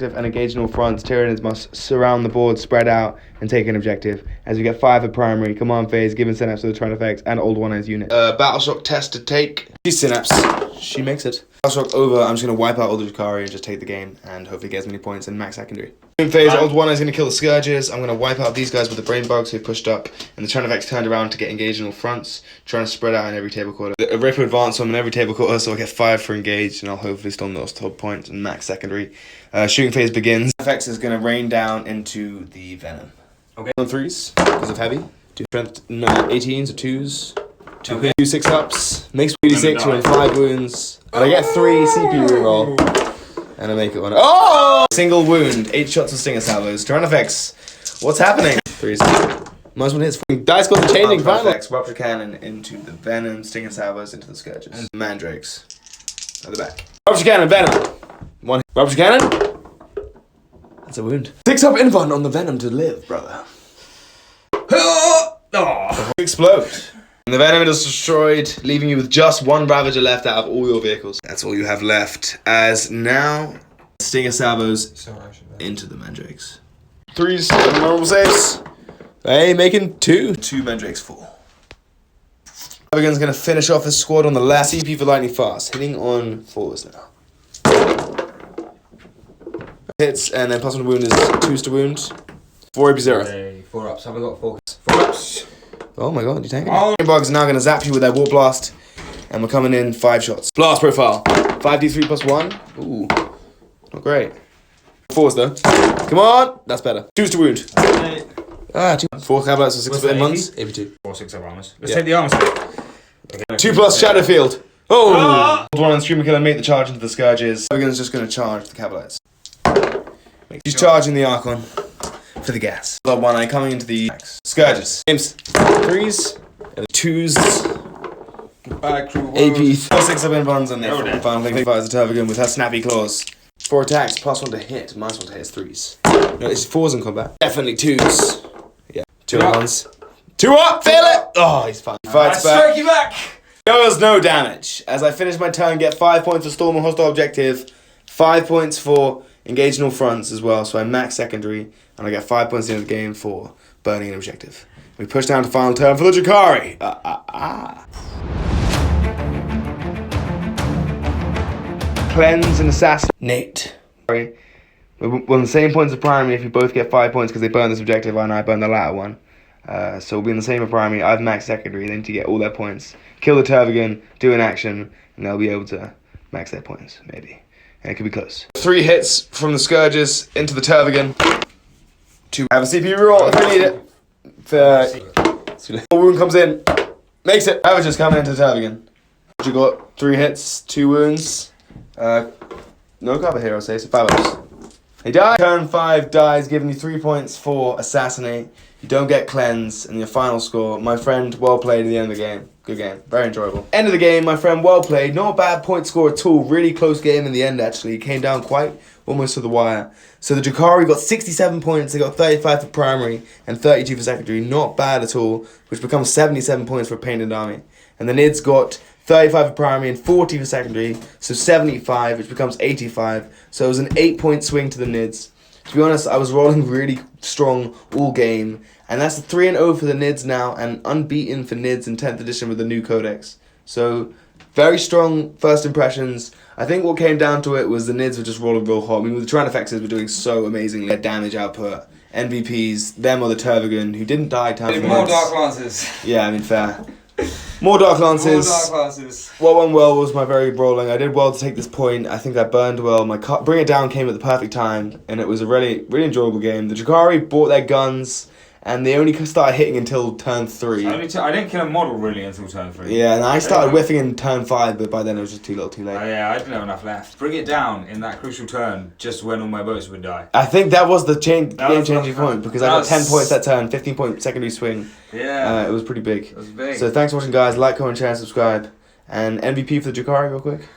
And engage in all fronts. Tyranids must surround the board, spread out, and take an objective. As we get 5 for primary, command phase, given synapse to the Tyranids and old one as unit. Battle Shock test to take. She's synapse. She makes it. Battle Shock over. I'm just going to wipe out all the Drukhari and just take the game and hopefully get as many points in max secondary. In phase, old one is going to kill the Scourges. I'm going to wipe out these guys with the brain bugs who pushed up, and the Tyranids turned around to get engaged in all fronts, trying to spread out in every table quarter. The Ripper advance on in every table quarter, so I'll get 5 for engaged, and I'll hopefully storm those top points and max secondary. Shooting phase begins. FX is going to rain down into the Venom. Okay. On 3s, because of heavy. 2 strength 18s or 2s. 2 hits, 2 6-ups. Makes 2d6 with 5 wounds. And I get 3 CP reroll. And I make it 1. Oh! Single wound. 8 shots of Stinger Salvos. Tyranids. What's happening? 3s. Most one hits. Dice got the changing final. Rupture Cannon into the Venom. Stinger Salvos into the Scourges. And Mandrakes. At the back. Rupture Cannon, Venom. 1 hit. Rupture Cannon. That's a wound. 6-up invuln on the Venom to live, brother. Oh. Explode. And the Venom is destroyed, leaving you with just 1 Ravager left out of all your vehicles. That's all you have left. As now, Stinger Salvos into the Mandrakes. 3s, normal saves. Hey, making 2. 2 Mandrakes fall. Tervigan's gonna finish off his squad on the last CP for lightning fast, hitting on 4s now. Hits, and then +1 wound is 2s to wound. 4 AP0. 4 ups. Have we got 4 ups? 4 ups. Oh my god, you're tanking it. Bugs are now going to zap you with their Warp Blast. And we're coming in 5 shots. Blast profile. 5d3 +1. Ooh. Not great. 4s though. Come on. That's better. 2s to wound. 2. 4 Cabalites with 6 invulns. AP2. 4 6 armors. Let's take the armor. Okay. 2+ Shadow Field. Oh! One on the streamer killer, make the charge into the Scourges. Tervigon's just going to charge the Cabalites. He's charging the Archon for the gas. One eye coming into the Scourges. Games. 3s, 2s. Goodbye, crew. AP 6 up in bonds and there. Final thing fires the Tervigon with her snappy claws. 4 attacks, +1 to hit, -1 to hit is 3s. No, it's 4s in combat. Definitely 2s. Yeah. 2 up ones. 2 up! Fail it! Oh, he's fine. He fights back. Strike you back! Deals no damage. As I finish my turn, get 5 points for storm and hostile objective, 5 points for engaging all fronts as well, so I max secondary, and I get 5 points at the end of the game for burning an objective. We push down to final turn for the Drukhari. Cleanse and assassinate. Sorry. We're on the same points of primary if you both get 5 points because they burn this objective and I burn the latter one. So we'll be in the same of primary. I've maxed secondary. They need to get all their points. Kill the Tervigon, do an action, and they'll be able to max their points, maybe. And it could be close. 3 hits from the Scourges into the Tervigon. 2. Have a CPU roll if I need it. Wound comes in. Makes it. Ravager's coming into the Tervigon. You got 3 hits, 2 wounds. No cover here, I'll say, so 5 ups. He died. Turn 5 dies, giving you 3 points for assassinate. You don't get cleanse, and your final score, my friend, well played at the end of the game. Good game, very enjoyable. End of the game, my friend, well played. Not a bad point score at all. Really close game in the end, actually. It came down quite almost to the wire. So the Drukhari got 67 points. They got 35 for primary and 32 for secondary. Not bad at all, which becomes 77 points for a painted army. And the Nids got 35 for primary and 40 for secondary, so 75, which becomes 85. So it was an 8-point swing to the Nids. To be honest, I was rolling really strong all game, and that's a 3-0 for the Nids now, and unbeaten for Nids in 10th edition with the new codex. So very strong first impressions. I think what came down to it was the Nids were just rolling real hot. I mean, the Tyrannifexes were doing so amazingly. Their damage output, MVPs, them or the Tervigon, who didn't die. More Dark Lances. Yeah, I mean, fair. More Dark Lances. More Dark Lances. What went well was my very rolling. I did well to take this point. I think I burned well. My Bring It Down came at the perfect time, and it was a really, really enjoyable game. The Drukhari bought their guns, and they only started hitting until turn 3. I didn't kill a model really until turn 3. Yeah, and I started whiffing in turn 5, but by then it was just too little too late. Oh yeah, I didn't have enough left. Bring It Down in that crucial turn, just when all my boats would die. I think that was the game-changing point, because I got 10 points that turn, 15-point secondary swing. Yeah. It was pretty big. It was big. So thanks for watching, guys. Like, comment, share, and subscribe. And MVP for the Drukhari, real quick.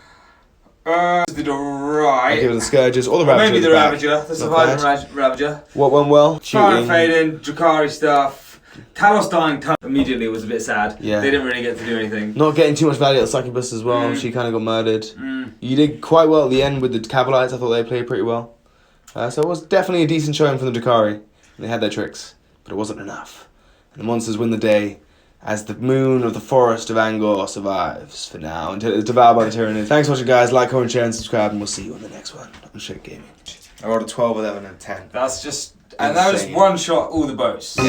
Did alright. Okay, with the Scourges, or the Ravager. Maybe the Ravager, the surviving Ravager. What went well? Fire fading, Drukhari stuff. Talos dying immediately was a bit sad. Yeah. They didn't really get to do anything. Not getting too much value at the Succubus as well. She kind of got murdered. You did quite well at the end with the Cabalites. I thought they played pretty well. So it was definitely a decent showing from the Drukhari. They had their tricks, but it wasn't enough. And the monsters win the day as the moon of the forest of Angor survives for now until it's devoured by the Tyranids. Thanks for watching, guys. Like, comment, share, and subscribe, and we'll see you on the next one on Shake Gaming. I rolled a 12, 11, and 10. That's just... And that was one shot all the boats. So.